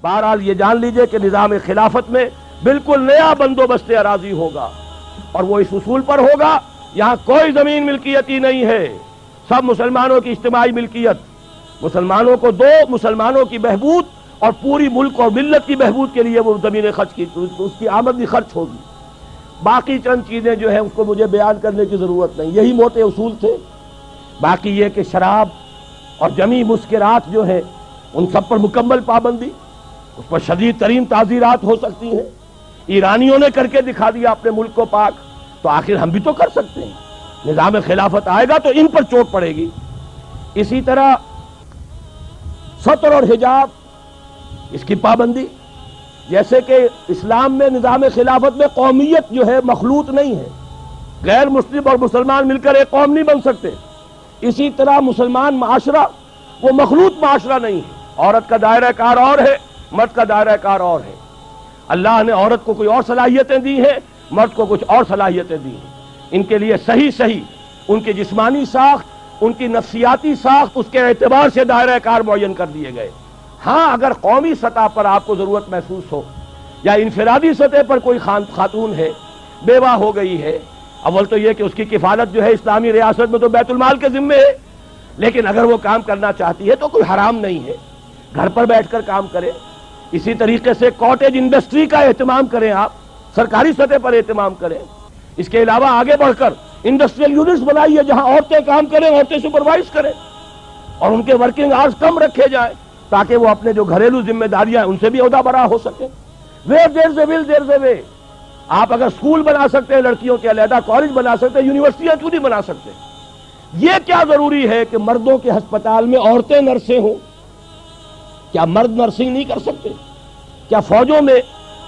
بہرحال یہ جان لیجئے کہ نظام خلافت میں بالکل نیا بندوبست اراضی ہوگا، اور وہ اس اصول پر ہوگا یہاں کوئی زمین ملکیتی نہیں ہے، سب مسلمانوں کی اجتماعی ملکیت، مسلمانوں کو دو، مسلمانوں کی بہبود اور پوری ملک اور ملت کی بہبود کے لیے وہ زمینیں خرچ کی، اس کی آمدنی خرچ ہوگی۔ باقی چند چیزیں جو ہیں اس کو مجھے بیان کرنے کی ضرورت نہیں، یہی موٹے اصول تھے۔ باقی یہ کہ شراب اور جمی مسکرات جو ہے ان سب پر مکمل پابندی، اس پر شدید ترین تعزیرات ہو سکتی ہیں۔ ایرانیوں نے کر کے دکھا دیا اپنے ملک کو پاک، تو آخر ہم بھی تو کر سکتے ہیں۔ نظام خلافت آئے گا تو ان پر چوٹ پڑے گی۔ اسی طرح ستر اور حجاب، اس کی پابندی، جیسے کہ اسلام میں نظام خلافت میں قومیت جو ہے مخلوط نہیں ہے، غیر مسلم اور مسلمان مل کر ایک قوم نہیں بن سکتے، اسی طرح مسلمان معاشرہ وہ مخلوط معاشرہ نہیں ہے، عورت کا دائرہ کار اور ہے، مرد کا دائرہ کار اور ہے۔ اللہ نے عورت کو کوئی اور صلاحیتیں دی ہیں، مرد کو کچھ اور صلاحیتیں دی ہیں۔ ان کے لیے صحیح ان کی جسمانی ساخت، ان کی نفسیاتی ساخت، اس کے اعتبار سے دائرہ کار معین کر دیے گئے۔ ہاں اگر قومی سطح پر آپ کو ضرورت محسوس ہو یا انفرادی سطح پر کوئی خاتون ہے، بیوہ ہو گئی ہے، اول تو یہ کہ اس کی کفالت جو ہے اسلامی ریاست میں تو بیت المال کے ذمے ہے، لیکن اگر وہ کام کرنا چاہتی ہے تو کوئی حرام نہیں ہے، گھر پر بیٹھ کر کام کرے۔ اسی طریقے سے کاٹیج انڈسٹری کا اہتمام کریں، آپ سرکاری سطح پر اہتمام کریں۔ اس کے علاوہ آگے بڑھ کر انڈسٹریل یونٹس بنائیے جہاں عورتیں کام کریں، عورتیں سپروائز کریں، اور ان کے ورکنگ آورز کم رکھے جائیں تاکہ وہ اپنے جو گھریلو ذمہ داریاں ان سے بھی عہدہ برا ہو سکے۔ ویئر دیر از اے ول دیر از اے وے۔ آپ اگر اسکول بنا سکتے ہیں لڑکیوں کے علیحدہ، کالج بنا سکتے ہیں، یونیورسٹیاں کیوں نہیں بنا سکتے؟ یہ کیا ضروری ہے کہ مردوں کے ہسپتال میں عورتیں نرسیں ہوں؟ کیا مرد نرسنگ نہیں کر سکتے؟ کیا فوجوں میں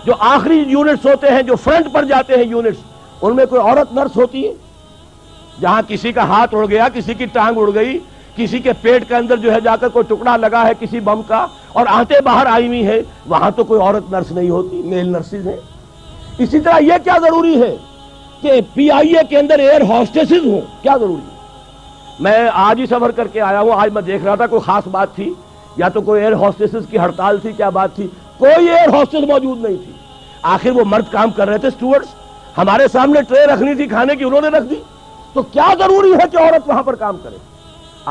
جو آخری یونٹس ہوتے ہیں، جو فرنٹ پر جاتے ہیں یونٹس، ان میں کوئی عورت نرس ہوتی ہے؟ جہاں کسی کا ہاتھ اڑ گیا، کسی کی ٹانگ اڑ گئی، کسی کے پیٹ کے اندر جو ہے جا کر کوئی ٹکڑا لگا ہے کسی بم کا اور آنتیں باہر آئی ہوئی ہے، وہاں تو کوئی عورت نرس نہیں ہوتی، میل نرسز ہیں۔ اسی طرح یہ کیا ضروری ہے کہ پی آئی اے کے اندر ایئر ہاسٹسز ہوں؟ کیا ضروری ہے؟ میں آج ہی سفر کر کے آیا ہوں، آج میں دیکھ رہا تھا کوئی خاص بات تھی یا تو کوئی ایئر ہاسٹسز کی ہڑتال تھی، کیا بات تھی؟ کوئی ایئر ہاسٹس موجود نہیں تھی۔ آخر وہ مرد کام کر رہے تھے، اسٹوورڈز، ہمارے سامنے ٹرے رکھنی تھی کھانے کی، انہوں نے رکھ دی۔ تو کیا ضروری ہے کہ عورت وہاں پر کام کرے؟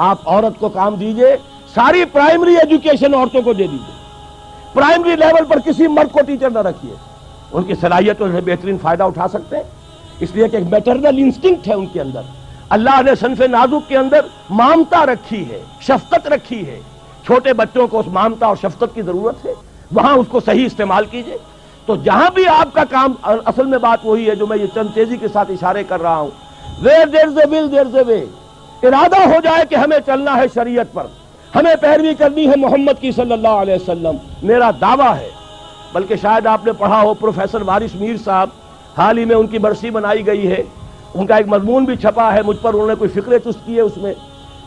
آپ عورت کو کام دیجئے، ساری پرائمری ایجوکیشن عورتوں کو دے دیجئے، پرائمری لیول پر کسی مرد کو ٹیچر نہ رکھیے، ان کی صلاحیتوں سے بہترین فائدہ اٹھا سکتے ہیں، اس لیے کہ ایک میٹرنل انسٹنکٹ ہے ان کے اندر۔ اللہ نے صنف نازک کے اندر مامتا رکھی ہے، شفقت رکھی ہے، چھوٹے بچوں کو اس مامتا اور شفقت کی ضرورت ہے، وہاں اس کو صحیح استعمال کیجئے۔ تو جہاں بھی آپ کا کام، اصل میں بات وہی ہے جو میں یہ چند تیزی کے ساتھ اشارے کر رہا ہوں، where there is a will there is a way۔ ارادہ ہو جائے کہ ہمیں چلنا ہے شریعت پر، ہمیں پیروی کرنی ہے محمد کی صلی اللہ علیہ وسلم، میرا دعویٰ ہے۔ بلکہ شاید آپ نے پڑھا ہو پروفیسر وارث میر صاحب، حال ہی میں ان کی برسی منائی گئی ہے، ان کا ایک مضمون بھی چھپا ہے، مجھ پر انہوں نے کوئی فکرے چست کی ہے اس میں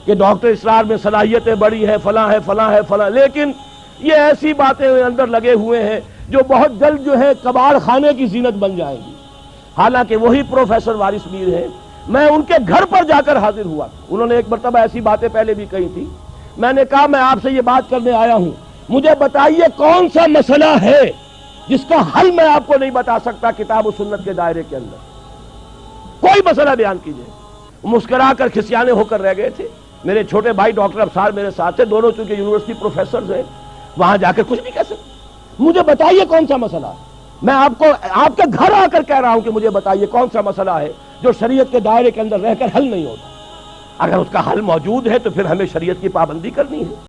کہ ڈاکٹر اسرار میں صلاحیتیں بڑی ہیں، فلاں ہے فلاں ہے فلاں، لیکن یہ ایسی باتیں اندر لگے ہوئے ہیں جو بہت جلد جو ہے کباڑ خانے کی زینت بن جائیں گی۔ حالانکہ وہی پروفیسر وارث میر ہیں، میں ان کے گھر پر جا کر حاضر ہوا، انہوں نے ایک مرتبہ ایسی باتیں پہلے بھی کہی تھی، میں نے کہا میں آپ سے یہ بات کرنے آیا ہوں، مجھے بتائیے کون سا مسئلہ ہے جس کا حل میں آپ کو نہیں بتا سکتا کتاب و سنت کے دائرے کے اندر؟ کوئی مسئلہ بیان کیجئے۔ مسکرا کر کھسیانے ہو کر رہ گئے تھے۔ میرے چھوٹے بھائی ڈاکٹر ابصار میرے ساتھ تھے، دونوں چونکہ یونیورسٹی پروفیسرز ہیں، وہاں جا کر کچھ نہیں کہہ سکتے۔ مجھے بتائیے کون سا مسئلہ ہے، میں آپ کو آپ کے گھر آ کر کہہ رہا ہوں کہ مجھے بتائیے کون سا مسئلہ ہے جو شریعت کے دائرے کے اندر رہ کر حل نہیں ہوتا۔ اگر اس کا حل موجود ہے تو پھر ہمیں شریعت کی پابندی کرنی ہے۔